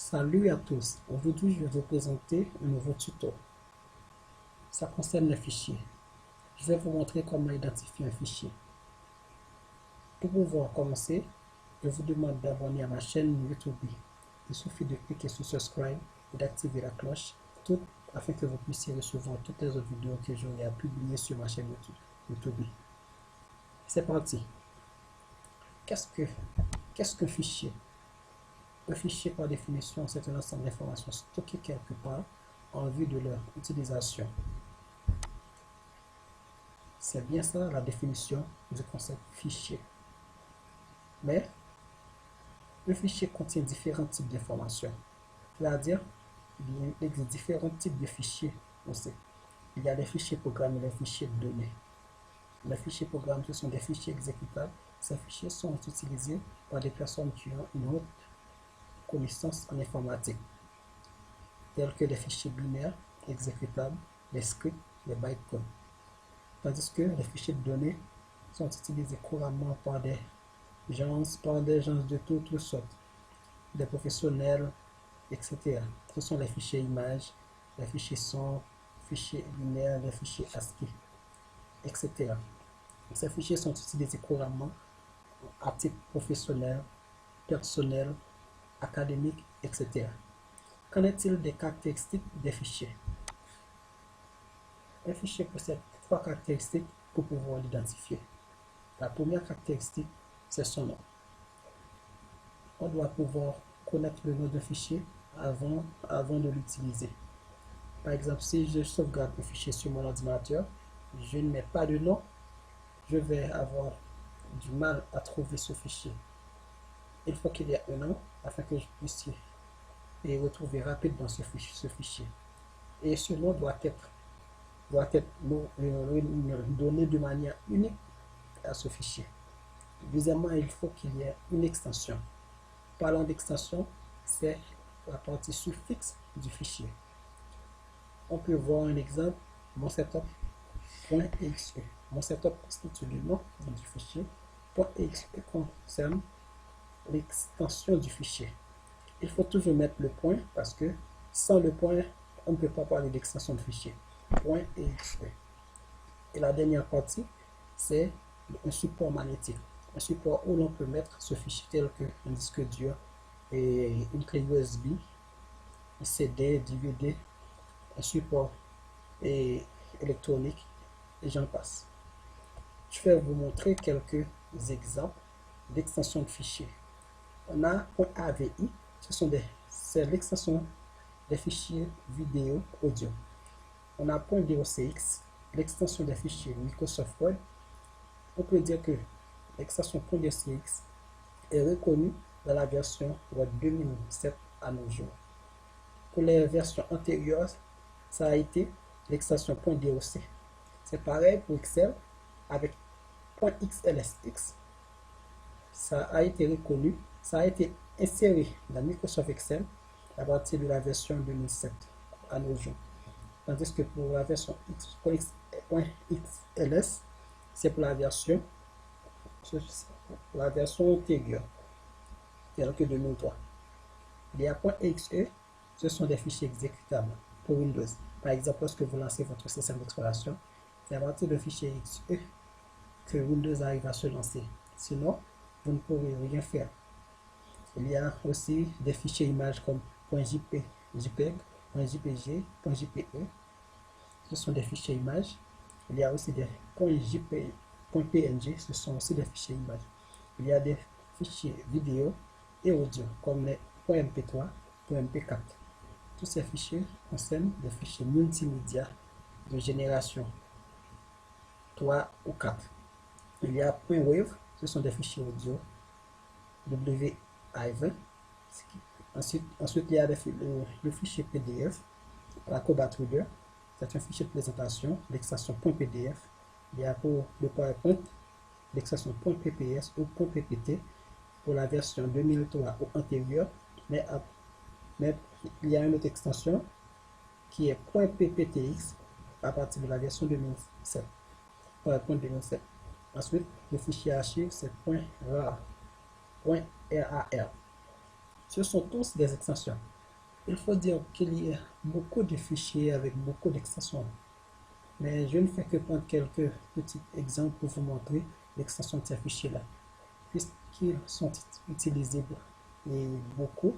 Salut à tous, aujourd'hui je vais vous présenter un nouveau tuto. Ça concerne les fichiers. Je vais vous montrer comment identifier un fichier. Pour pouvoir commencer, je vous demande d'abonner à ma chaîne YouTube. Il suffit de cliquer sur subscribe et d'activer la cloche, tout afin que vous puissiez recevoir toutes les autres vidéos que j'aurai à publier sur ma chaîne YouTube. C'est parti. Qu'est-ce qu'un fichier? Un fichier, par définition, c'est un ensemble d'informations stockées quelque part en vue de leur utilisation. C'est bien ça la définition du concept fichier. Mais le fichier contient différents types d'informations. C'est-à-dire, il existe différents types de fichiers aussi. Il y a les fichiers programmes et les fichiers de données. Les fichiers programmes, ce sont des fichiers exécutables. Ces fichiers sont utilisés par des personnes qui ont une haute connaissance en informatique, tels que les fichiers binaires exécutables, les scripts, les bytecodes. Tandis que les fichiers de données sont utilisés couramment par des gens de toutes sortes, des professionnels, etc. Ce sont les fichiers images, les fichiers son, fichiers binaires, les fichiers ASCII, etc. Ces fichiers sont utilisés couramment à titre professionnel, personnel, académique, etc. Qu'en est-il des caractéristiques des fichiers? Un fichier possède trois caractéristiques pour pouvoir l'identifier. La première caractéristique, c'est son nom. On doit pouvoir connaître le nom d'un fichier avant de l'utiliser. Par exemple, si je sauvegarde un fichier sur mon ordinateur, je ne mets pas de nom, je vais avoir du mal à trouver ce fichier. Il faut qu'il y ait un nom afin que je puisse y retrouver rapidement ce fichier. Et ce nom doit être donné de manière unique à ce fichier. Deuxièmement, il faut qu'il y ait une extension. Parlant d'extension, c'est la partie suffixe du fichier. On peut voir un exemple, mon setup.exe. Mon setup constitue le nom du fichier. .exe concerne l'extension du fichier. Il faut toujours mettre le point parce que sans le point, on ne peut pas parler d'extension de fichier. .exe. Et la dernière partie, c'est un support magnétique. Un support où l'on peut mettre ce fichier tel qu'un disque dur et une clé USB, un CD, DVD, un support électronique et j'en passe. Je vais vous montrer quelques exemples d'extension de fichiers. On a .avi, c'est l'extension des fichiers vidéo audio. On a .docx, l'extension des fichiers Microsoft Word. On peut dire que l'extension .docx est reconnue dans la version Word 2007 à nos jours. Pour les versions antérieures, ça a été l'extension .doc. C'est pareil pour Excel avec .xlsx. Ça a été reconnu, ça a été inséré dans Microsoft Excel à partir de la version 2007 à nos jours. Tandis que pour la version .xls, c'est pour la version antérieure, telle que 2003. Il y a .exe, ce sont des fichiers exécutables pour Windows. Par exemple, lorsque vous lancez votre système d'exploitation, c'est à partir de fichier exe que Windows arrive à se lancer. Sinon, vous ne pourrez rien faire. Il y a aussi des fichiers images comme .jpeg, .jpg, .jpe. Ce sont des fichiers images. Il y a aussi des .png, ce sont aussi des fichiers images. Il y a des fichiers vidéo et audio comme les .mp3, .mp4. Tous ces fichiers concernent des fichiers multimédia de génération 3 ou 4. Il y a .wave, ce sont des fichiers audio WAV. Ensuite, il y a le fichier PDF, Acrobat Reader. C'est un fichier de présentation, l'extension .pdf. Il y a pour le PowerPoint, l'extension .pps ou .ppt pour la version 2003 ou antérieure. Mais il y a une autre extension qui est .pptx à partir de la version 2007. PowerPoint 2007. Ensuite, le fichier archive, c'est .rar. Ce sont tous des extensions. Il faut dire qu'il y a beaucoup de fichiers avec beaucoup d'extensions. Mais je ne fais que prendre quelques petits exemples pour vous montrer l'extension de ces fichiers-là, puisqu'ils sont utilisés et beaucoup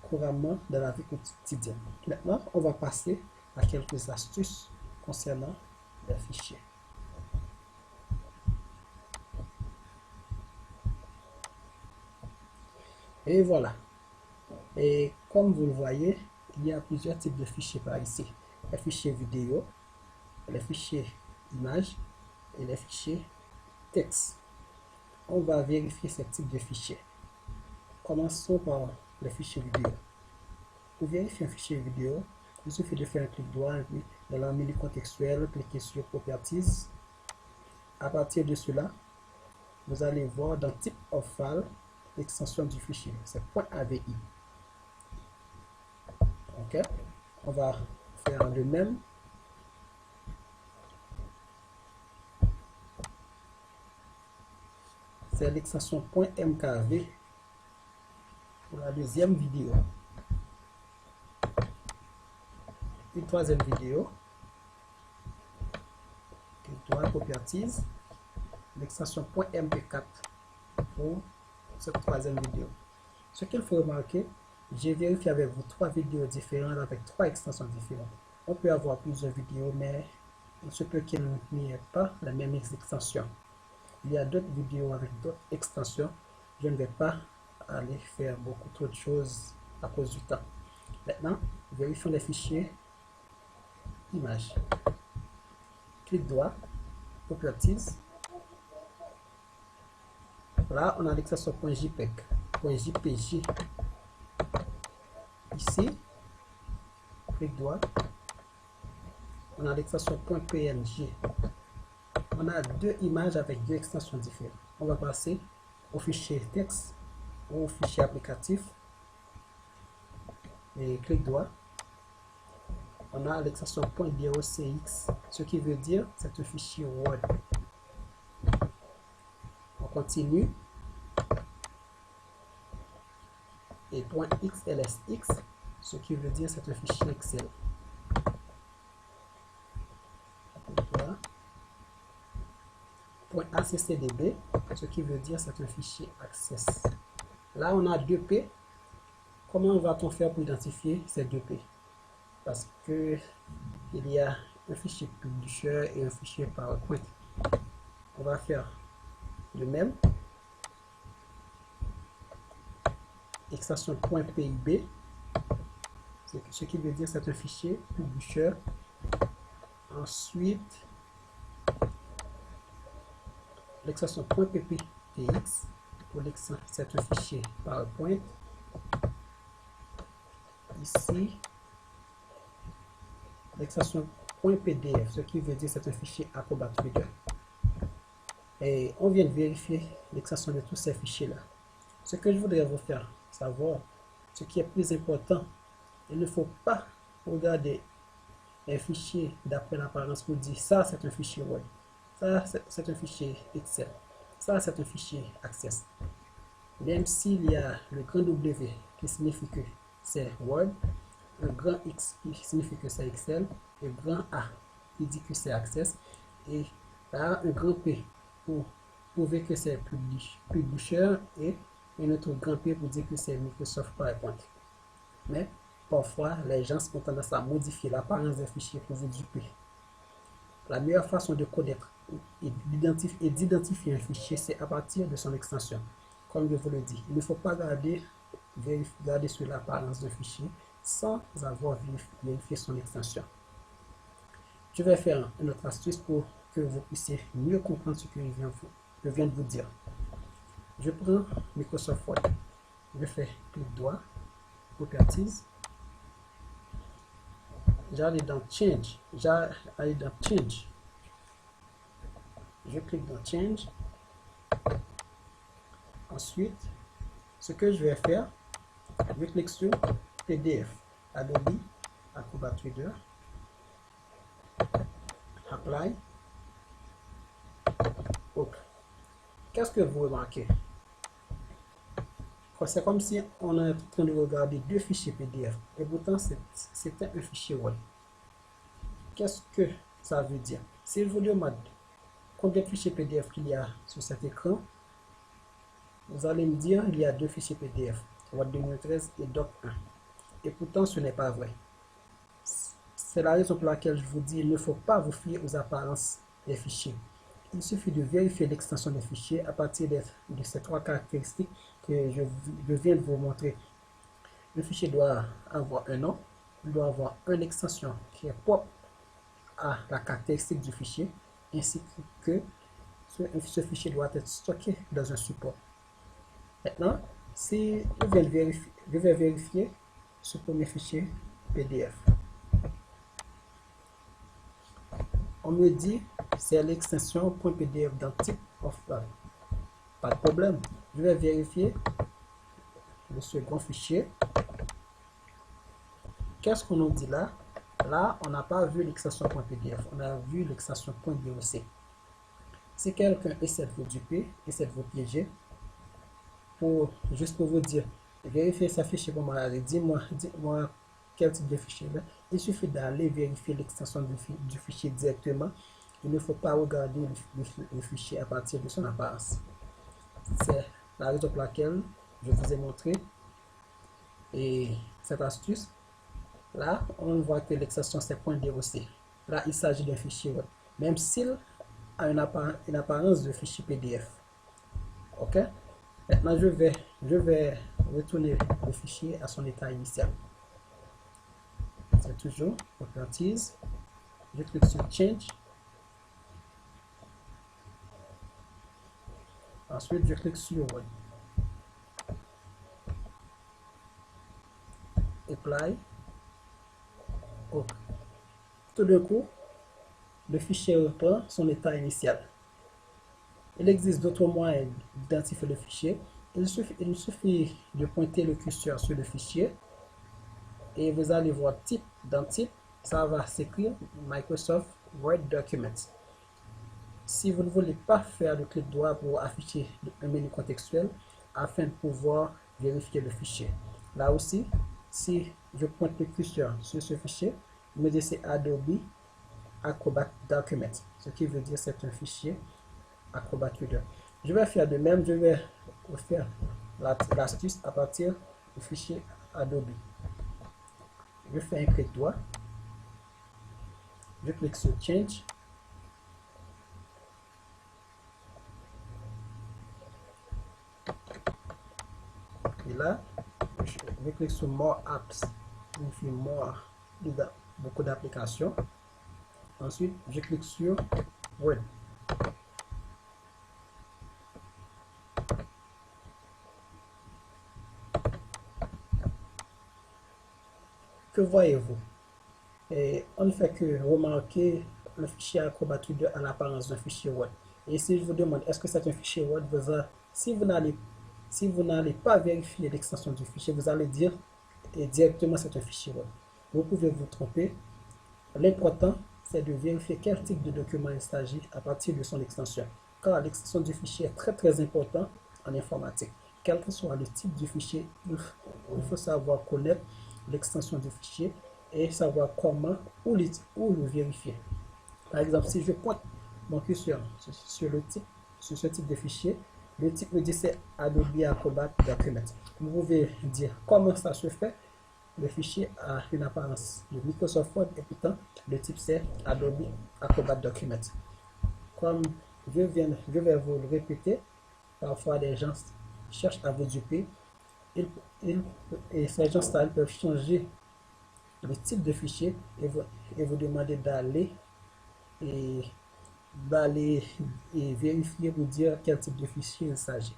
couramment dans la vie quotidienne. Maintenant, on va passer à quelques astuces concernant les fichiers. Et voilà. Et comme vous le voyez, il y a plusieurs types de fichiers par ici. Les fichiers vidéo, les fichiers images et les fichiers texte. On va vérifier ces types de fichiers. Commençons par les fichiers vidéo. Pour vérifier un fichier vidéo, il suffit de faire un clic droit et puis dans la menu contextuel, cliquez sur Properties. À partir de cela, vous allez voir dans Type of File l'extension du fichier. C'est .avi. Ok, on va faire le même. C'est l'extension .mkv pour la deuxième vidéo. Une troisième vidéo. Clique Properties. L'extension .mp4 pour cette troisième vidéo. Ce qu'il faut remarquer, j'ai vérifié avec vous 3 vidéos différentes avec 3 extensions différentes. On peut avoir plusieurs vidéos, mais il se peut qu'il n'y ait pas la même extension. Il y a d'autres vidéos avec d'autres extensions. Je ne vais pas aller faire beaucoup trop de choses à cause du temps. Maintenant, vérifions les fichiers images. Clic droit, Properties. Là, on a l'extension .jpeg, .jpg. Ici, clic droit, on a l'extension .png. On a deux images avec deux extensions différentes. On va passer au fichier texte ou au fichier applicatif. Et clic droit. On a l'extension .docx, ce qui veut dire c'est un fichier Word. On continue. Et .xlsx, ce qui veut dire c'est un fichier Excel. Voilà. .accdb, ce qui veut dire c'est un fichier Access. Là, on a 2P. Comment va-t-on faire pour identifier ces 2P? Parce que il y a un fichier publisher et un fichier PowerPoint. On va faire le même. Extension .pib, ce qui veut dire c'est un fichier publisher. Ensuite, l'extension .pptx, pour c'est un fichier PowerPoint. Ici, l'extension .pdf, ce qui veut dire c'est un fichier Acrobat Reader. Et on vient de vérifier l'extension de tous ces fichiers-là. Ce que je voudrais vous faire savoir, ce qui est plus important, il ne faut pas regarder un fichier d'après l'apparence pour dire ça c'est un fichier Word, ça c'est un fichier Excel, ça c'est un fichier Access. Même s'il y a le grand W qui signifie que c'est Word, le grand X qui signifie que c'est Excel, le grand A qui dit que c'est Access, et là un grand P pour prouver que c'est Publisher et un autre grand P pour dire que c'est Microsoft PowerPoint. Mais parfois, les gens ont tendance à modifier l'apparence des fichiers pour vous duper. La meilleure façon de connaître et d'identifier un fichier, c'est à partir de son extension. Comme je vous le dis, il ne faut pas garder sur l'apparence d'un fichier sans avoir vérifié son extension. Je vais faire une autre astuce pour que vous puissiez mieux comprendre ce que je viens de vous dire. Je prends Microsoft Word. Je fais clic droit, Properties. J'arrive dans Change. Je clique dans Change. Ensuite, ce que je vais faire, je clique sur PDF. Adobe Acrobat Reader. Apply. OK. Qu'est-ce que vous remarquez? C'est comme si on est en train de regarder deux fichiers PDF et pourtant c'était un fichier Word. Qu'est-ce que ça veut dire? Si je vous demande combien de fichiers PDF qu'il y a sur cet écran, vous allez me dire il y a deux fichiers PDF, Word 2013 et Doc 1. Et pourtant ce n'est pas vrai. C'est la raison pour laquelle je vous dis il ne faut pas vous fier aux apparences des fichiers. Il suffit de vérifier l'extension des fichiers à partir de ces trois caractéristiques que je viens de vous montrer. Le fichier doit avoir un nom, il doit avoir une extension qui est propre à la caractéristique du fichier, ainsi que ce fichier doit être stocké dans un support. Maintenant, si je vais vérifier ce premier fichier PDF. On me dit c'est l'extension .pdf dans type of file. Pas de problème. Je vais vérifier le second fichier. Qu'est-ce qu'on nous dit là? Là, on n'a pas vu l'extension .pdf, on a vu l'extension .doc. Si quelqu'un essaie de vous duper, essaie de vous piéger, juste pour vous dire, vérifiez ce fichier pour moi, dis-moi quel type de fichier là. Il suffit d'aller vérifier l'extension du fichier directement. Il ne faut pas regarder le fichier à partir de son apparence. C'est la raison pour laquelle je vous ai montré et cette astuce. Là, on voit que l'extension c'est .doc. Là, il s'agit d'un fichier web, même s'il a une apparence de fichier PDF. Ok? Maintenant, je vais retourner le fichier à son état initial. C'est toujours Properties. Je clique sur Change. Ensuite, je clique sur Word. Apply. OK. Tout d'un coup, le fichier reprend son état initial. Il existe d'autres moyens d'identifier le fichier. Il suffit de pointer le curseur sur le fichier et vous allez voir type. Dans type, ça va s'écrire Microsoft Word Documents. Si vous ne voulez pas faire le clic droit pour afficher un menu contextuel afin de pouvoir vérifier le fichier. Là aussi, si je pointe le curseur sur ce fichier, il me dit c'est Adobe Acrobat Documents, ce qui veut dire c'est un fichier Acrobat Reader. Je vais faire de même, je vais faire l'astuce à partir du fichier Adobe. Je fais un clic droit, je clique sur Change. Et là, je clique sur More Apps. Il fait More, beaucoup d'applications. Ensuite, je clique sur Word. Que voyez-vous? Et on ne fait que remarquer le fichier Acrobat Reader à l'apparence d'un fichier Word. Et si je vous demande est-ce que c'est un fichier Word, si vous n'allez pas vérifier l'extension du fichier, vous allez dire directement c'est un fichier Word. Vous pouvez vous tromper. L'important, c'est de vérifier quel type de document il s'agit à partir de son extension. Car l'extension du fichier est très important en informatique. Quel que soit le type du fichier, il faut savoir connaître l'extension du fichier et savoir comment ou le vérifier. Par exemple, si je pointe mon curseur sur ce type de fichier, le type me dit c'est Adobe Acrobat Document. Vous pouvez dire comment ça se fait. Le fichier a une apparence de Microsoft Word et pourtant le type c'est Adobe Acrobat Document. Comme je vais vous le répéter, parfois des gens cherchent à vous duper et ces gens-là peuvent changer le type de fichier et vous demander et vérifier ou dire quel type de fichier il s'agit.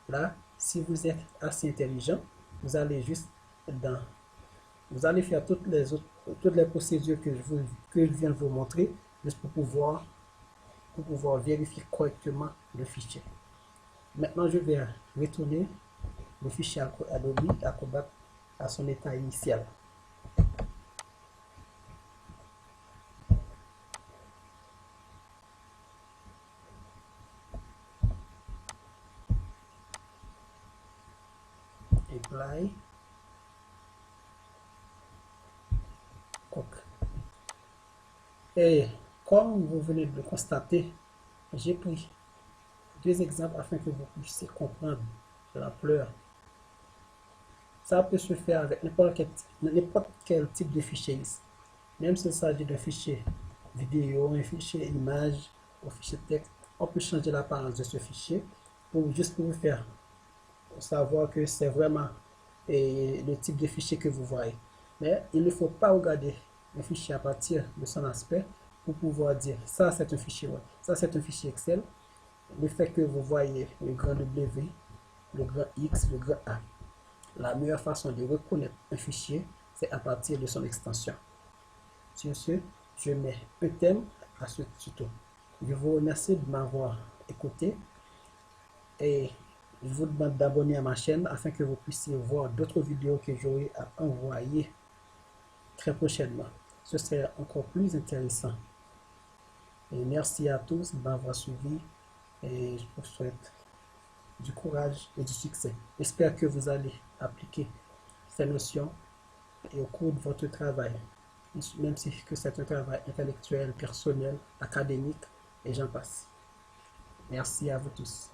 Là, si vous êtes assez intelligent, vous allez faire toutes les procédures que je viens de vous montrer juste pour pouvoir vérifier correctement le fichier. Maintenant, je vais retourner le fichier Adobe Acrobat à son état initial. Et comme vous venez de le constater, j'ai pris deux exemples afin que vous puissiez comprendre l'ampleur. Ça peut se faire avec n'importe quel type de fichier. Même s'il s'agit d'un fichier vidéo, un fichier image, un fichier texte, on peut changer l'apparence de ce fichier juste pour vous faire savoir que c'est vraiment le type de fichier que vous voyez. Mais il ne faut pas regarder un fichier à partir de son aspect pour pouvoir dire ça c'est un fichier Word, ça c'est un fichier Excel. Le fait que vous voyez le grand W, le grand X, le grand A. La meilleure façon de reconnaître un fichier, c'est à partir de son extension. Sur ce, je mets un thème à ce tuto. Je vous remercie de m'avoir écouté et je vous demande d'abonner à ma chaîne afin que vous puissiez voir d'autres vidéos que j'aurai à envoyer très prochainement. Ce serait encore plus intéressant. Et merci à tous de m'avoir suivi et je vous souhaite du courage et du succès. J'espère que vous allez appliquer ces notions et au cours de votre travail, même si que c'est un travail intellectuel, personnel, académique, et j'en passe. Merci à vous tous.